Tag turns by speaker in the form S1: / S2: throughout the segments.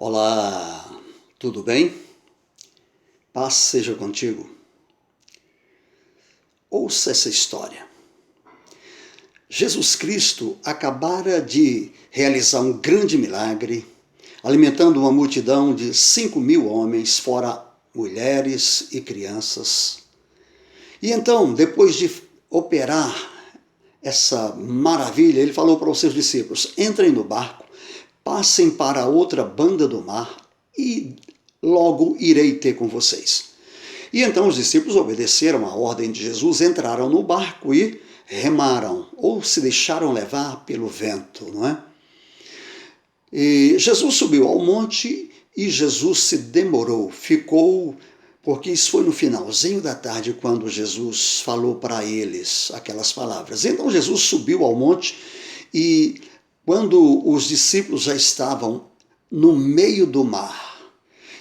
S1: Olá, tudo bem? Paz seja contigo. Ouça essa história. Jesus Cristo acabara de realizar um grande milagre, alimentando uma multidão de 5.000 homens, fora mulheres e crianças. E então, depois de operar essa maravilha, ele falou para os seus discípulos: entrem no barco, passem para a outra banda do mar e logo irei ter com vocês. E então os discípulos obedeceram à ordem de Jesus, entraram no barco e remaram, ou se deixaram levar pelo vento, não é? E Jesus subiu ao monte e Jesus se demorou, ficou, porque isso foi no finalzinho da tarde quando Jesus falou para eles aquelas palavras. Então Jesus subiu ao monte e quando os discípulos já estavam no meio do mar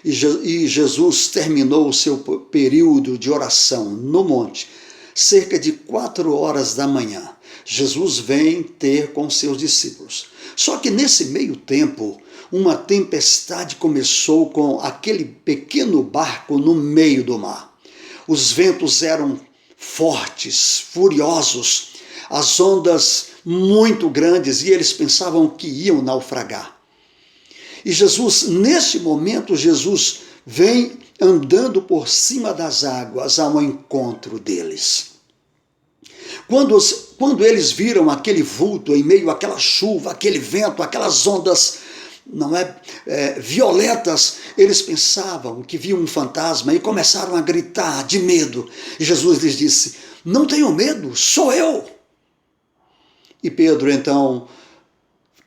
S1: e Jesus terminou o seu período de oração no monte, cerca de 4 horas da manhã, Jesus vem ter com seus discípulos. Só que nesse meio tempo, uma tempestade começou com aquele pequeno barco no meio do mar. Os ventos eram fortes, furiosos, as ondas muito grandes e eles pensavam que iam naufragar. E Jesus, neste momento, Jesus vem andando por cima das águas ao encontro deles. Quando eles viram aquele vulto em meio àquela chuva, aquele vento, aquelas ondas violentas, eles pensavam que viam um fantasma e começaram a gritar de medo. E Jesus lhes disse: não tenham medo, sou eu. E Pedro então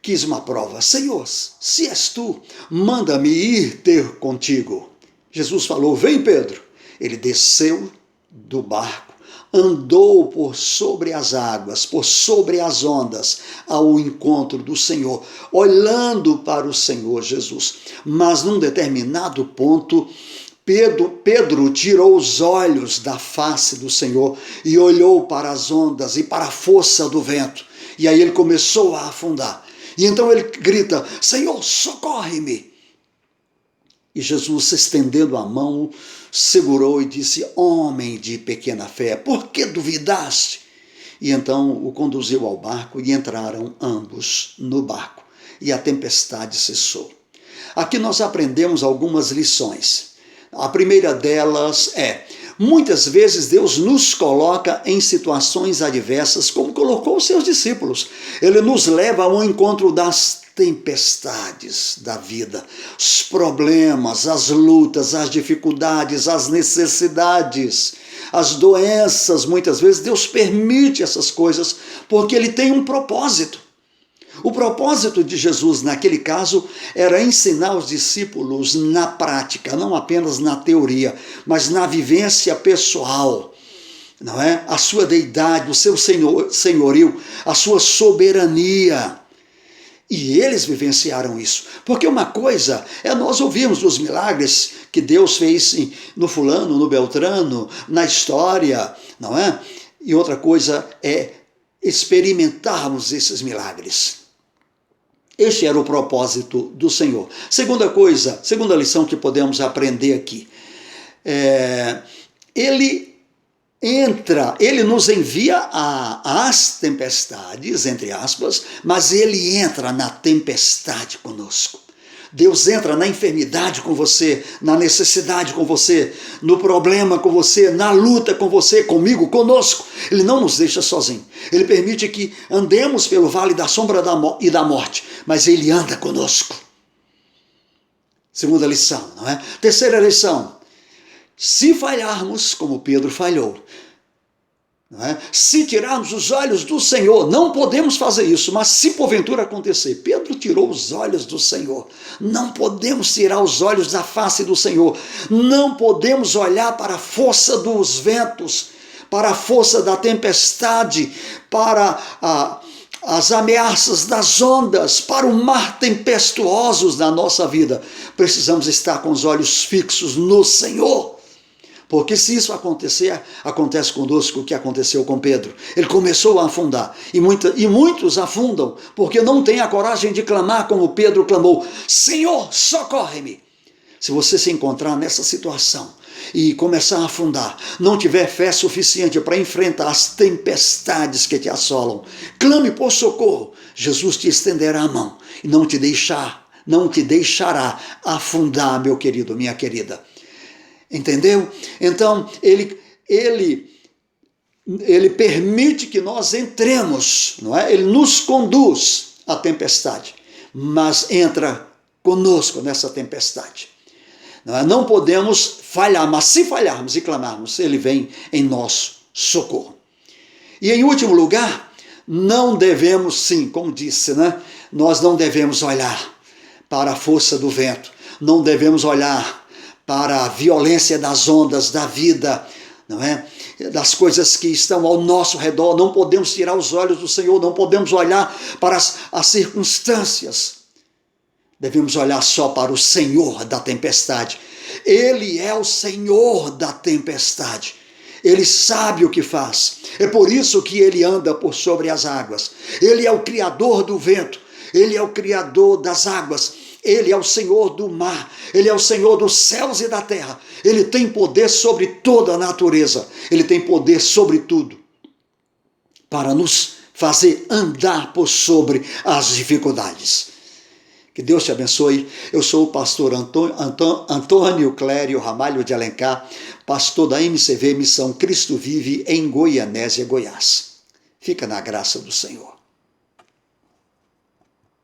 S1: quis uma prova: Senhor, se és tu, manda-me ir ter contigo. Jesus falou: vem, Pedro. Ele desceu do barco, andou por sobre as águas, por sobre as ondas, ao encontro do Senhor, olhando para o Senhor Jesus. Mas num determinado ponto, Pedro tirou os olhos da face do Senhor e olhou para as ondas e para a força do vento. E aí ele começou a afundar. E então ele grita: Senhor, socorre-me! E Jesus, estendendo a mão, segurou e disse: homem de pequena fé, por que duvidaste? E então o conduziu ao barco e entraram ambos no barco. E a tempestade cessou. Aqui nós aprendemos algumas lições. A primeira delas é: muitas vezes Deus nos coloca em situações adversas, como colocou os seus discípulos. Ele nos leva ao encontro das tempestades da vida, os problemas, as lutas, as dificuldades, as necessidades, as doenças. Muitas vezes Deus permite essas coisas porque Ele tem um propósito. O propósito de Jesus, naquele caso, era ensinar os discípulos na prática, não apenas na teoria, mas na vivência pessoal, não é? A sua deidade, o seu senhorio, a sua soberania. E eles vivenciaram isso. Porque uma coisa é nós ouvirmos os milagres que Deus fez no fulano, no beltrano, na história, não é? E outra coisa é experimentarmos esses milagres. Este era o propósito do Senhor. Segunda lição que podemos aprender aqui. Ele nos envia às tempestades, entre aspas, mas ele entra na tempestade conosco. Deus entra na enfermidade com você, na necessidade com você, no problema com você, na luta com você, comigo, conosco. Ele não nos deixa sozinho. Ele permite que andemos pelo vale da sombra e da morte, mas ele anda conosco. Segunda lição, não é? Terceira lição: se falharmos, como Pedro falhou, não é? Se tirarmos os olhos do Senhor, não podemos fazer isso, mas se porventura acontecer, Pedro tirou os olhos do Senhor, não podemos tirar os olhos da face do Senhor, não podemos olhar para a força dos ventos, para a força da tempestade, para as ameaças das ondas, para o mar tempestuosos da nossa vida. Precisamos estar com os olhos fixos no Senhor, Porque se isso acontecer, acontece conosco o que aconteceu com Pedro. Ele começou a afundar. E muitos afundam porque não têm a coragem de clamar como Pedro clamou: Senhor, socorre-me! Se você se encontrar nessa situação e começar a afundar, não tiver fé suficiente para enfrentar as tempestades que te assolam, clame por socorro. Jesus te estenderá a mão e não te deixará afundar, meu querido, minha querida. Entendeu? Então, ele permite que nós entremos, não é? Ele nos conduz à tempestade, mas entra conosco nessa tempestade. Não podemos falhar, mas se falharmos e clamarmos, ele vem em nosso socorro. E em último lugar, não devemos, sim, como disse, né? Nós não devemos olhar para a força do vento, não devemos olhar para a violência das ondas da vida, não é? Das coisas que estão ao nosso redor. Não podemos tirar os olhos do Senhor, não podemos olhar para as circunstâncias. Devemos olhar só para o Senhor da tempestade. Ele é o Senhor da tempestade. Ele sabe o que faz. É por isso que ele anda por sobre as águas. Ele é o Criador do vento. Ele é o Criador das águas. Ele é o Senhor do mar, Ele é o Senhor dos céus e da terra. Ele tem poder sobre toda a natureza, Ele tem poder sobre tudo, para nos fazer andar por sobre as dificuldades. Que Deus te abençoe. Eu sou o pastor Antônio Clério Ramalho de Alencar, pastor da MCV Missão Cristo Vive em Goianésia, Goiás. Fica na graça do Senhor.